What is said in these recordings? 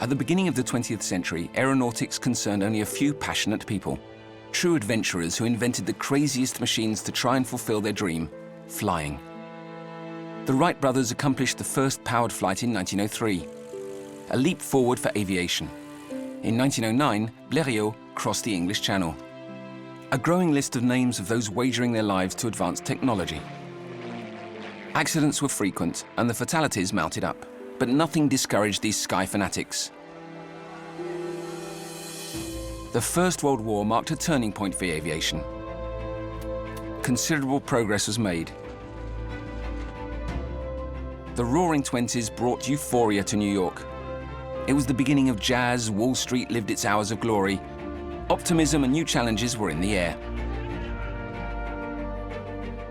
At the beginning of the 20th century, aeronautics concerned only a few passionate people, true adventurers who invented the craziest machines to try and fulfill their dream, flying. The Wright brothers accomplished the first powered flight in 1903, a leap forward for aviation. In 1909, Blériot crossed the English Channel. A growing list of names of those wagering their lives to advance technology. Accidents were frequent and the fatalities mounted up, but nothing discouraged these sky fanatics. The First World War marked a turning point for aviation. Considerable progress was made. The Roaring Twenties brought euphoria to New York. It was the beginning of jazz, Wall Street lived its hours of glory. Optimism and new challenges were in the air.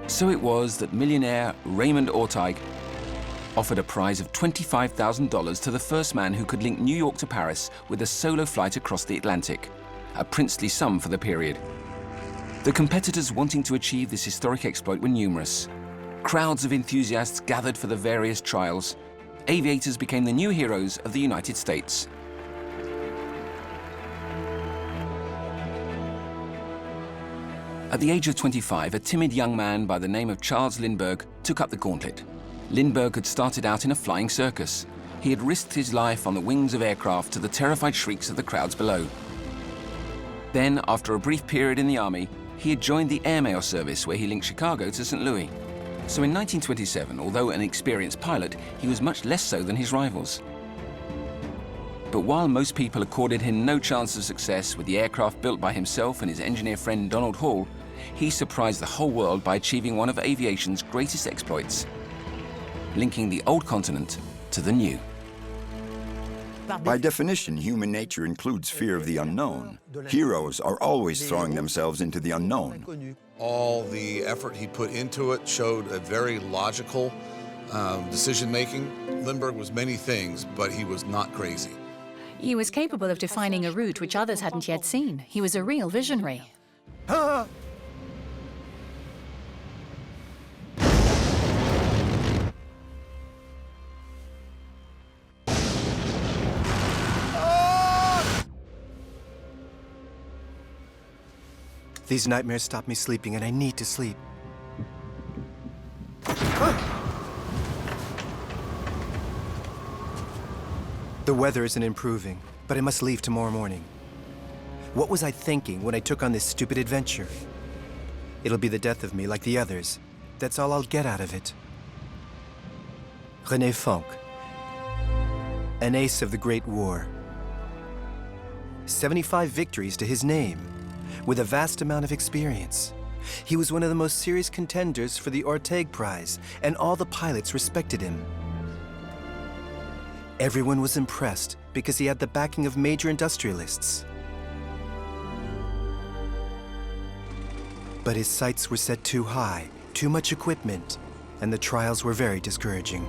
So it was that millionaire Raymond Orteig offered a prize of $25,000 to the first man who could link New York to Paris with a solo flight across the Atlantic, a princely sum for the period. The competitors wanting to achieve this historic exploit were numerous. Crowds of enthusiasts gathered for the various trials. Aviators became the new heroes of the United States. At the age of 25, a timid young man by the name of Charles Lindbergh took up the gauntlet. Lindbergh had started out in a flying circus. He had risked his life on the wings of aircraft to the terrified shrieks of the crowds below. Then, after a brief period in the Army, he had joined the airmail service where he linked Chicago to St. Louis. So in 1927, although an experienced pilot, he was much less so than his rivals. But while most people accorded him no chance of success with the aircraft built by himself and his engineer friend Donald Hall, he surprised the whole world by achieving one of aviation's greatest exploits, linking the old continent to the new. By definition, human nature includes fear of the unknown. Heroes are always throwing themselves into the unknown. All the effort he put into it showed a very logical decision-making. Lindbergh was many things, but he was not crazy. He was capable of defining a route which others hadn't yet seen. He was a real visionary. These nightmares stop me sleeping, and I need to sleep. The weather isn't improving, but I must leave tomorrow morning. What was I thinking when I took on this stupid adventure? It'll be the death of me like the others. That's all I'll get out of it. René Fonck, an ace of the Great War. 75 victories to his name, with a vast amount of experience. He was one of the most serious contenders for the Orteig Prize, and all the pilots respected him. Everyone was impressed because he had the backing of major industrialists. But his sights were set too high, too much equipment, and the trials were very discouraging.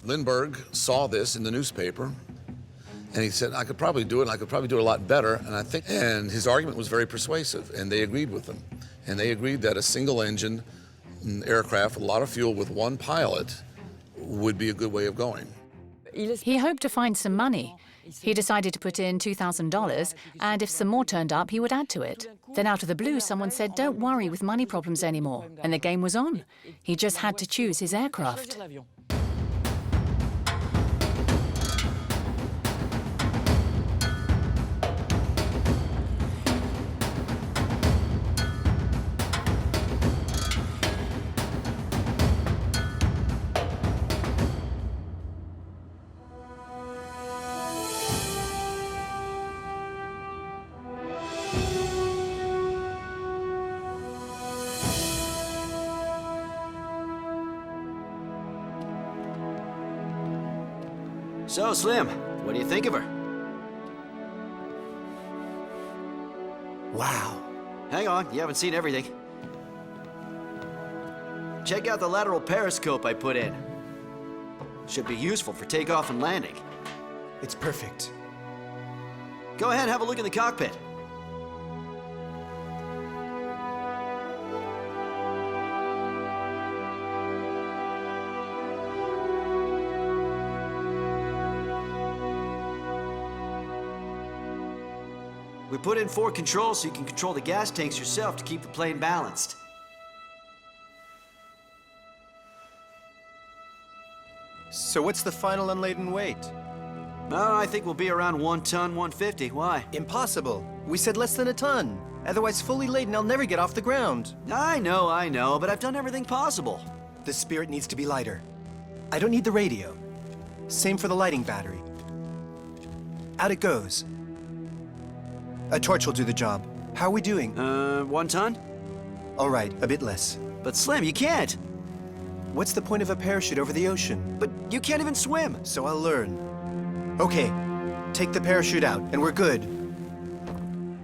Lindbergh saw this in the newspaper, and he said, I could probably do it, and I could probably do it a lot better, and his argument was very persuasive, and they agreed with him. And they agreed that a single-engine aircraft with a lot of fuel with one pilot would be a good way of going. He hoped to find some money. He decided to put in $2,000, and if some more turned up, he would add to it. Then out of the blue, someone said, don't worry with money problems anymore, and the game was on. He just had to choose his aircraft. So, Slim, what do you think of her? Wow. Hang on, you haven't seen everything. Check out the lateral periscope I put in. Should be useful for takeoff and landing. It's perfect. Go ahead, have a look in the cockpit. We put in 4 controls so you can control the gas tanks yourself to keep the plane balanced. So what's the final unladen weight? I think we'll be around 1 ton, 150. Why? Impossible. We said less than a ton. Otherwise, fully laden, I'll never get off the ground. I know, but I've done everything possible. The Spirit needs to be lighter. I don't need the radio. Same for the lighting battery. Out it goes. A torch will do the job. How are we doing? 1 ton? All right, a bit less. But Slim, you can't. What's the point of a parachute over the ocean? But you can't even swim. So I'll learn. Okay, take the parachute out, and we're good.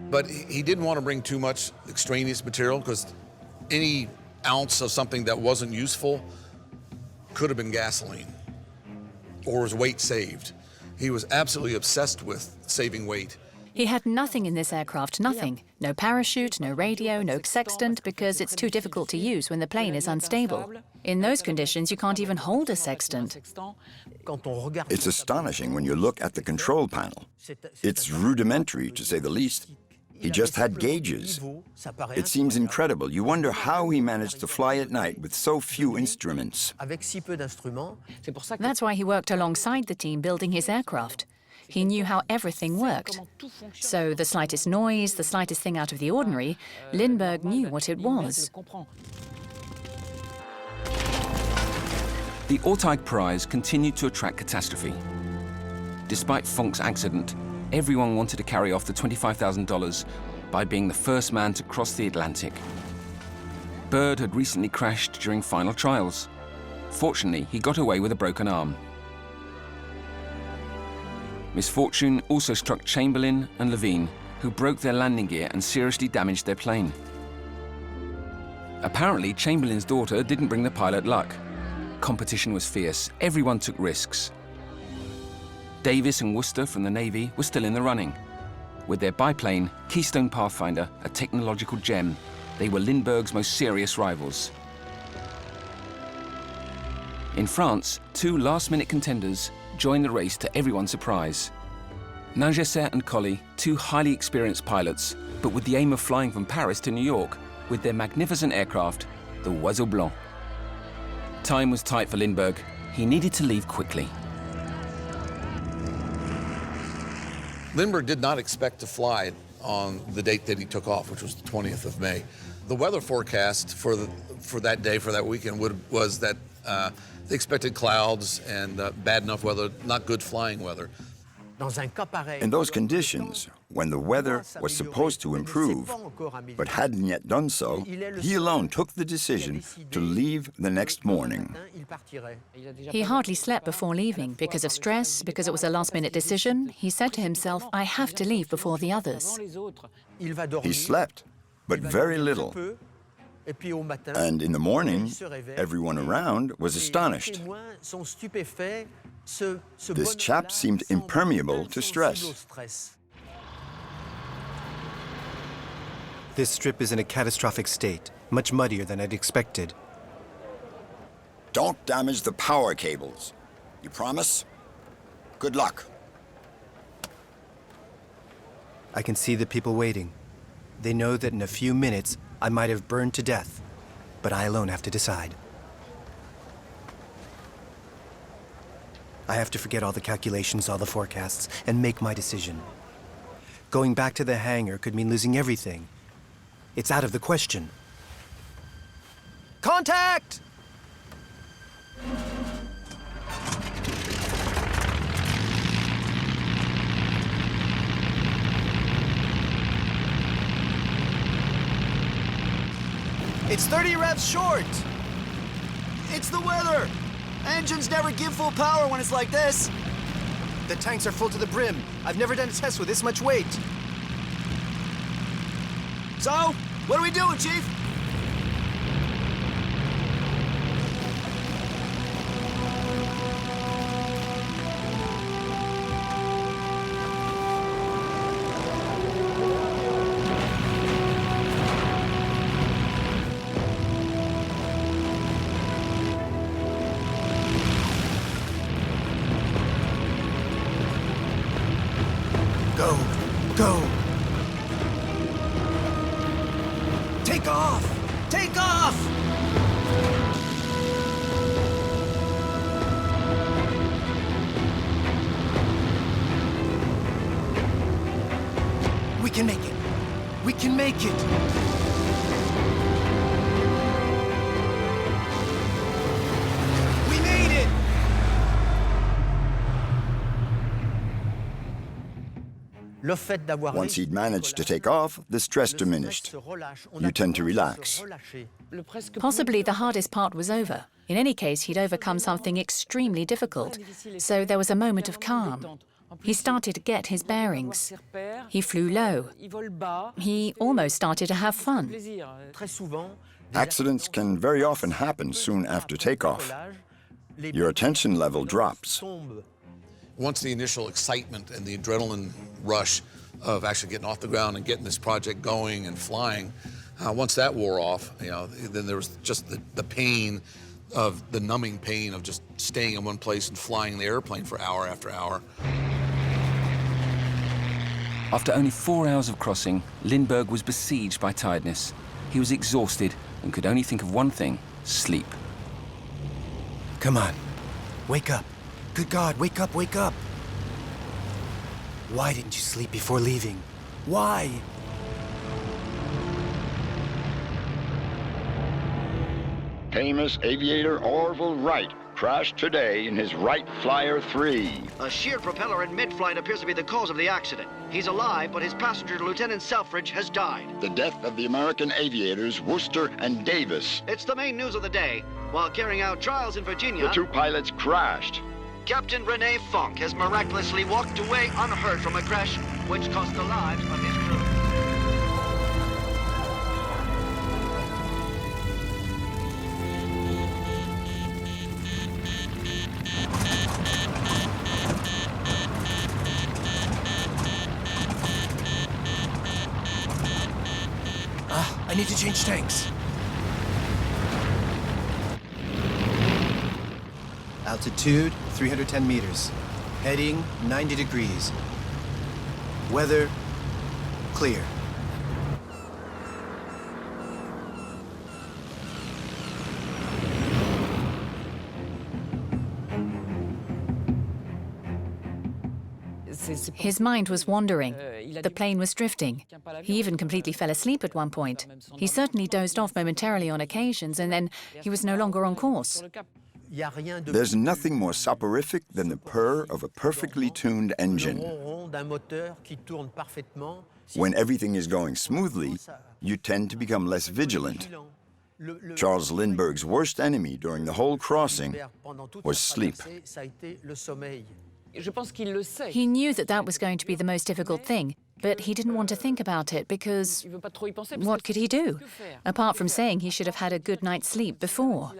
But he didn't want to bring too much extraneous material because any ounce of something that wasn't useful could have been gasoline or was weight saved. He was absolutely obsessed with saving weight. He had nothing in this aircraft, nothing. No parachute, no radio, no sextant, because it's too difficult to use when the plane is unstable. In those conditions, you can't even hold a sextant. It's astonishing when you look at the control panel. It's rudimentary, to say the least. He just had gauges. It seems incredible. You wonder how he managed to fly at night with so few instruments. That's why he worked alongside the team building his aircraft. He knew how everything worked. So the slightest noise, the slightest thing out of the ordinary, Lindbergh knew what it was. The Orteig Prize continued to attract catastrophe. Despite Fonk's accident, everyone wanted to carry off the $25,000 by being the first man to cross the Atlantic. Byrd had recently crashed during final trials. Fortunately, he got away with a broken arm. Misfortune also struck Chamberlain and Levine, who broke their landing gear and seriously damaged their plane. Apparently, Chamberlain's daughter didn't bring the pilot luck. Competition was fierce. Everyone took risks. Davis and Worcester from the Navy were still in the running. With their biplane, Keystone Pathfinder, a technological gem, they were Lindbergh's most serious rivals. In France, 2 last-minute contenders joined the race to everyone's surprise. Ningesser and Colley, 2 highly experienced pilots, but with the aim of flying from Paris to New York with their magnificent aircraft, the Oiseau Blanc. Time was tight for Lindbergh. He needed to leave quickly. Lindbergh did not expect to fly on the date that he took off, which was the 20th of May. The weather forecast for that day, for that weekend, was that they expected clouds and bad enough weather, not good flying weather. In those conditions, when the weather was supposed to improve, but hadn't yet done so, he alone took the decision to leave the next morning. He hardly slept before leaving because of stress, because it was a last-minute decision. He said to himself, I have to leave before the others. He slept, but very little. And in the morning, everyone around was astonished. This chap seemed impermeable to stress. This strip is in a catastrophic state, much muddier than I'd expected. Don't damage the power cables. You promise? Good luck. I can see the people waiting. They know that in a few minutes, I might have burned to death, but I alone have to decide. I have to forget all the calculations, all the forecasts, and make my decision. Going back to the hangar could mean losing everything. It's out of the question. Contact! It's 30 revs short! It's the weather! Engines never give full power when it's like this. The tanks are full to the brim. I've never done a test with this much weight. So, what are we doing, Chief? Take off! Take off! We can make it. We can make it. We made it! Once he'd managed to take off, the stress diminished. You tend to relax. Possibly the hardest part was over. In any case, he'd overcome something extremely difficult, so there was a moment of calm. He started to get his bearings. He flew low. He almost started to have fun. Accidents can very often happen soon after takeoff. Your attention level drops. Once the initial excitement and the adrenaline rush of actually getting off the ground and getting this project going and flying, once that wore off, then there was just the pain of the numbing pain of just staying in one place and flying the airplane for hour after hour. After only 4 hours of crossing, Lindbergh was besieged by tiredness. He was exhausted and could only think of one thing: sleep. Come on. Wake up. Good God, wake up, wake up. Why didn't you sleep before leaving? Why? Famous aviator Orville Wright crashed today in his Wright Flyer 3. A sheared propeller in mid-flight appears to be the cause of the accident. He's alive, but his passenger, Lieutenant Selfridge, has died. The death of the American aviators Worcester and Davis. It's the main news of the day. While carrying out trials in Virginia, The two pilots crashed. Captain Rene Funk has miraculously walked away unhurt from a crash which cost the lives of his crew. I need to change tanks. Altitude, 310 meters. Heading, 90 degrees. Weather, clear. His mind was wandering. The plane was drifting. He even completely fell asleep at one point. He certainly dozed off momentarily on occasions, and then he was no longer on course. There's nothing more soporific than the purr of a perfectly tuned engine. When everything is going smoothly, you tend to become less vigilant. Charles Lindbergh's worst enemy during the whole crossing was sleep. He knew that that was going to be the most difficult thing, but he didn't want to think about it because what could he do, apart from saying he should have had a good night's sleep before?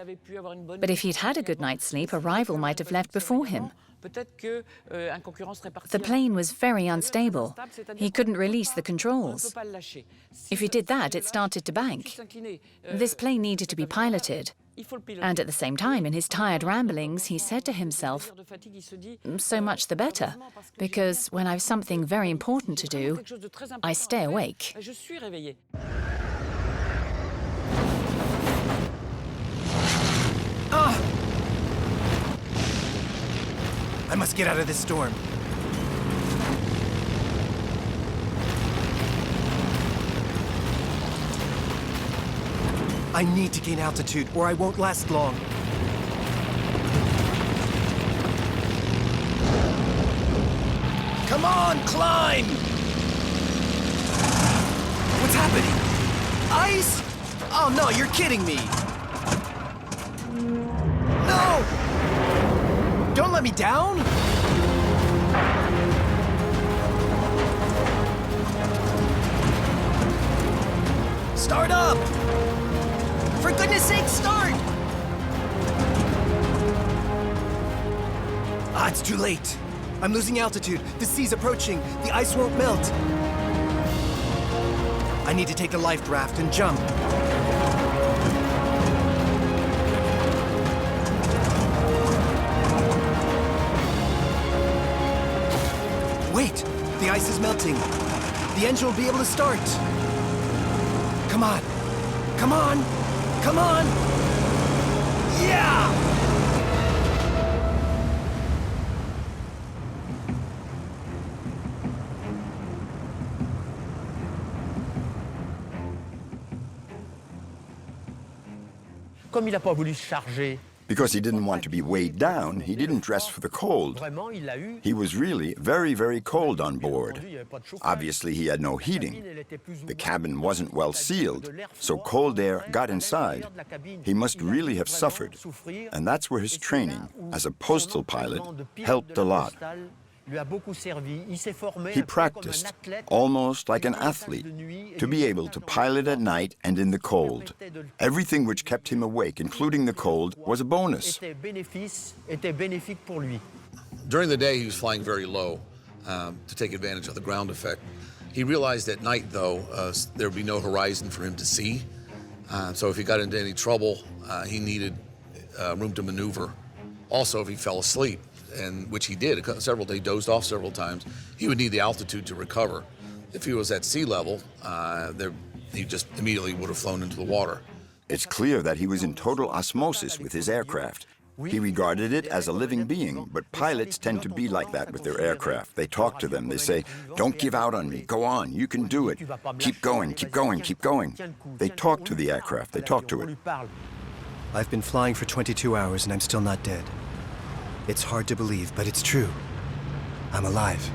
But if he'd had a good night's sleep, a rival might have left before him. The plane was very unstable. He couldn't release the controls. If he did that, it started to bank. This plane needed to be piloted. And at the same time, in his tired ramblings, he said to himself, so much the better, because when I've something very important to do, I stay awake. I must get out of this storm. I need to gain altitude, or I won't last long. Come on, climb! What's happening? Ice? Oh no, you're kidding me! No! Don't let me down! Start up! For goodness sake, start! It's too late. I'm losing altitude. The sea's approaching. The ice won't melt. I need to take the life raft and jump. Wait! The ice is melting. The engine will be able to start. Come on. Come on! Come on! Yeah! Comme il n'a pas voulu se charger, Because he didn't want to be weighed down, he didn't dress for the cold. vraiment, il a eu. He was really very, very cold on board. Obviously, he had no heating. The cabin wasn't well sealed, so cold air got inside. He must really have suffered, and that's where his training as a postal pilot helped a lot. He practiced, almost like an athlete, to be able to pilot at night and in the cold. Everything which kept him awake, including the cold, was a bonus. During the day, he was flying very low to take advantage of the ground effect. He realized at night, though, there would be no horizon for him to see. So if he got into any trouble, he needed room to maneuver. Also, if he fell asleep, and which he did several days, dozed off several times, he would need the altitude to recover. If he was at sea level, he just immediately would have flown into the water. It's clear that he was in total osmosis with his aircraft. He regarded it as a living being, but pilots tend to be like that with their aircraft. They talk to them. They say, "Don't give out on me. Go on. You can do it. Keep going, keep going, keep going." They talk to the aircraft. They talk to it. I've been flying for 22 hours and I'm still not dead. It's hard to believe, but it's true. I'm alive.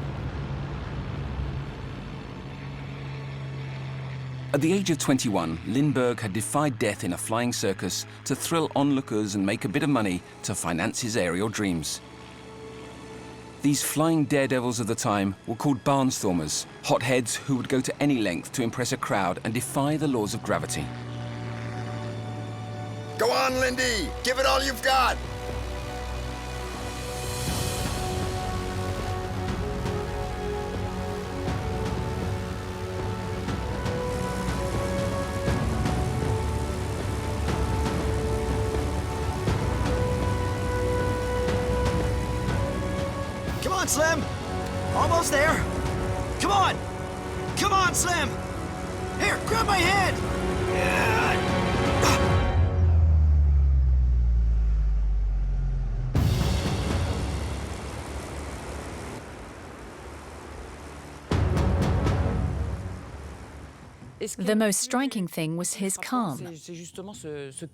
At the age of 21, Lindbergh had defied death in a flying circus to thrill onlookers and make a bit of money to finance his aerial dreams. These flying daredevils of the time were called barnstormers, hotheads who would go to any length to impress a crowd and defy the laws of gravity. Go on, Lindy! Give it all you've got! Slim! Almost there! Come on! Come on, Slim! Here, grab my hand! The most striking thing was his calm.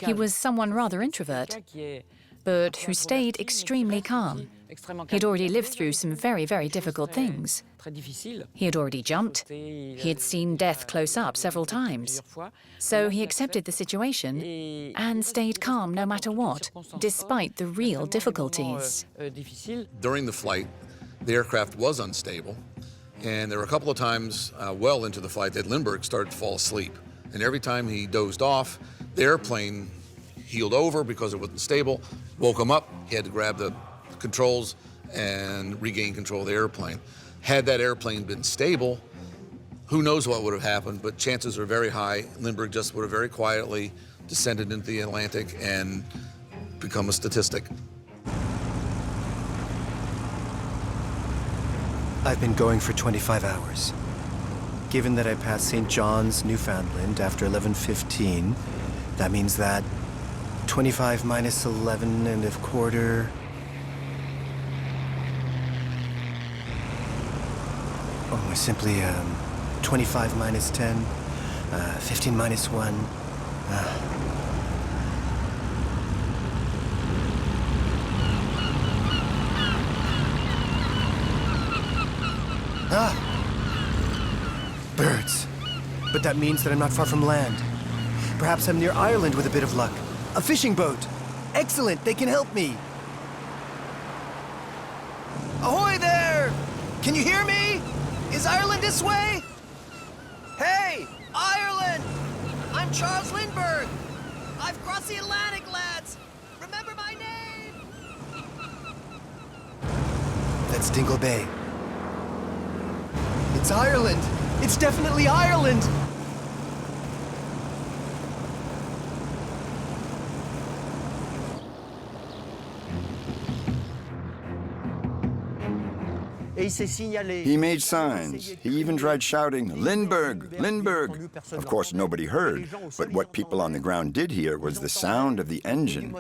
He was someone rather introvert, but who stayed extremely calm. He'd already lived through some very, very difficult things. He had already jumped. He had seen death close up several times. So he accepted the situation and stayed calm no matter what, despite the real difficulties. During the flight, the aircraft was unstable, and there were a couple of times well into the flight that Lindbergh started to fall asleep. And every time he dozed off, the airplane heeled over because it wasn't stable, woke him up, he had to grab the controls and regain control of the airplane. Had that airplane been stable, who knows what would have happened, but chances are very high Lindbergh just would have very quietly descended into the Atlantic and become a statistic. I've been going for 25 hours. Given that I passed St. John's, Newfoundland after 11:15, that means that 25 minus 11 and a quarter. Oh, simply 25 minus 10, 15 minus 1. Birds. But that means that I'm not far from land. Perhaps I'm near Ireland with a bit of luck. A fishing boat. Excellent, they can help me. Ahoy there! Can you hear me? Is Ireland this way? Hey, Ireland! I'm Charles Lindbergh. I've crossed the Atlantic, lads. Remember my name? That's Dingle Bay. It's Ireland. It's definitely Ireland. Et il s'est signalé. He made signs. He even tried shouting, "Lindbergh! Lindbergh!" Of course, nobody heard, but what people on the ground did hear was the sound of the engine.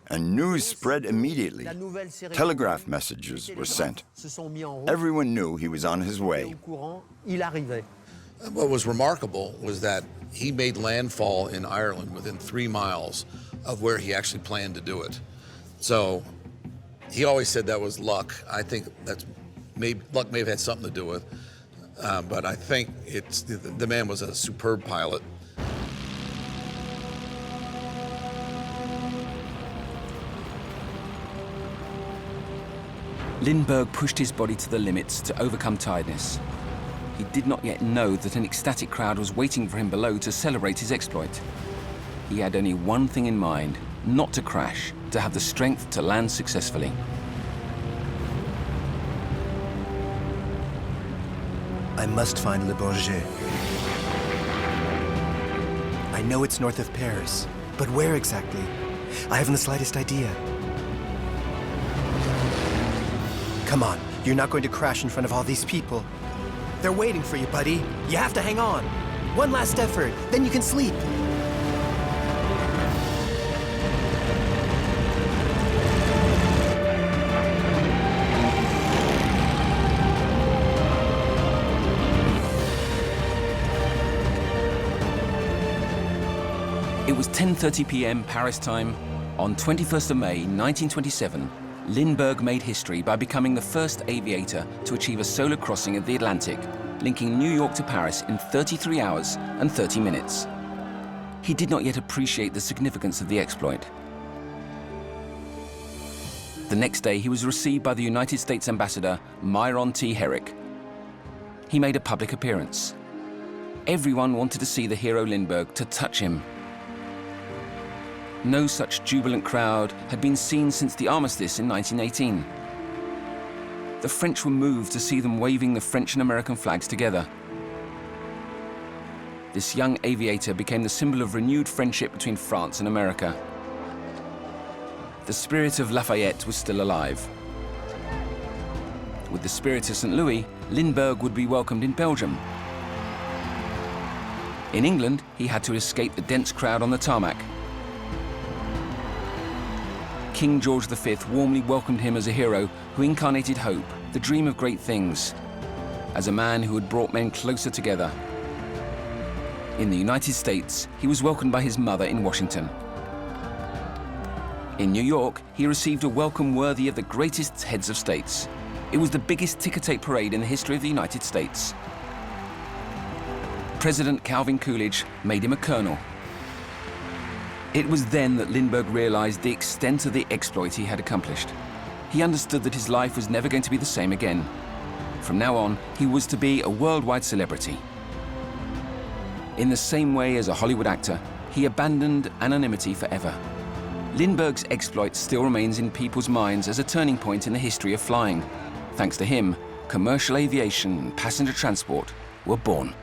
And news spread immediately. Telegraph messages were sent. Everyone knew he was on his way. What was remarkable was that he made landfall in Ireland within 3 miles of where he actually planned to do it. So he always said that was luck. I think luck may have had something to do with, but I think the man was a superb pilot. Lindbergh pushed his body to the limits to overcome tiredness. He did not yet know that an ecstatic crowd was waiting for him below to celebrate his exploit. He had only one thing in mind, not to crash, to have the strength to land successfully. I must find Le Bourget. I know it's north of Paris, but where exactly? I haven't the slightest idea. Come on, you're not going to crash in front of all these people. They're waiting for you, buddy. You have to hang on. One last effort, then you can sleep. It was 10:30 p.m. Paris time. On 21st of May, 1927, Lindbergh made history by becoming the first aviator to achieve a solar crossing of the Atlantic, linking New York to Paris in 33 hours and 30 minutes. He did not yet appreciate the significance of the exploit. The next day, he was received by the United States Ambassador, Myron T. Herrick. He made a public appearance. Everyone wanted to see the hero Lindbergh, to touch him. No such jubilant crowd had been seen since the armistice in 1918. The French were moved to see them waving the French and American flags together. This young aviator became the symbol of renewed friendship between France and America. The spirit of Lafayette was still alive. With the spirit of St. Louis, Lindbergh would be welcomed in Belgium. In England, he had to escape the dense crowd on the tarmac. King George V warmly welcomed him as a hero who incarnated hope, the dream of great things, as a man who had brought men closer together. In the United States, he was welcomed by his mother in Washington. In New York, he received a welcome worthy of the greatest heads of states. It was the biggest ticker-tape parade in the history of the United States. President Calvin Coolidge made him a colonel. It was then that Lindbergh realized the extent of the exploit he had accomplished. He understood that his life was never going to be the same again. From now on, he was to be a worldwide celebrity. In the same way as a Hollywood actor, he abandoned anonymity forever. Lindbergh's exploit still remains in people's minds as a turning point in the history of flying. Thanks to him, commercial aviation and passenger transport were born.